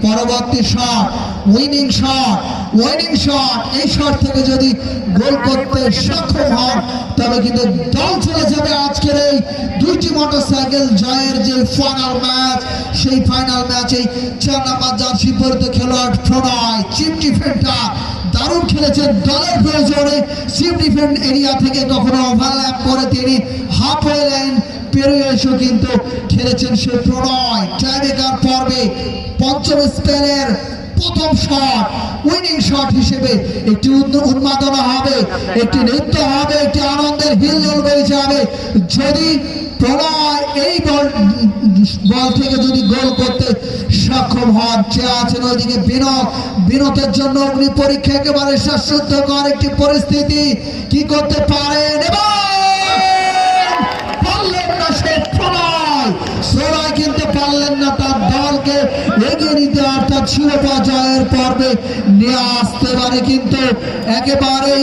পরবর্তী shot, winning shot, এই shot থেকে যদি গোল করতে সক্ষম হন তবে কিন্তু দল চলে যাবে আজকের এই দুইটি মোটরসাইকেল জয়ের যে ফাইনাল ম্যাচ, সেই ফাইনাল ম্যাচে 4 নম্বর জার্সি পরিহিত খেলোয়াড় প্রণয় চিপ ডিফেন্ডার দারুণ খেলেছেন দলের প্রয়োজনে। চিপ ডিফেন্ড এরিয়া থেকে কখনো ওভারল্যাপ করে তিনি হাফওয়ে লাইন পেরিয়ে এসেও কিন্তু খেলেছেন সে প্রণয়। টাইব্রেকার পর্বে পঞ্চম স্পেলের প্রথম শট, উইনিং শট হিসেবে একটি উন্মাদনা হবে, একটি নৃত্য হবে, একটি আনন্দের হিলদোল বয়ে যাবে যদি প্রণয় এই বল থেকে যদি গোল করতে সক্ষম হন। চেয়ে আছেন ওইদিকে বিনোদের জন্য অগ্নি পরীক্ষা, একেবারে শ্বাসরুদ্ধকর একটি পরিস্থিতি, কি করতে পারেন এবং কিন্তু পারলেন না তার দলকে এগিয়ে নিতে, অর্থাৎ শিরোপা জয়ের পর্বে নিয়ে আসতে পারে কিন্তু একেবারেই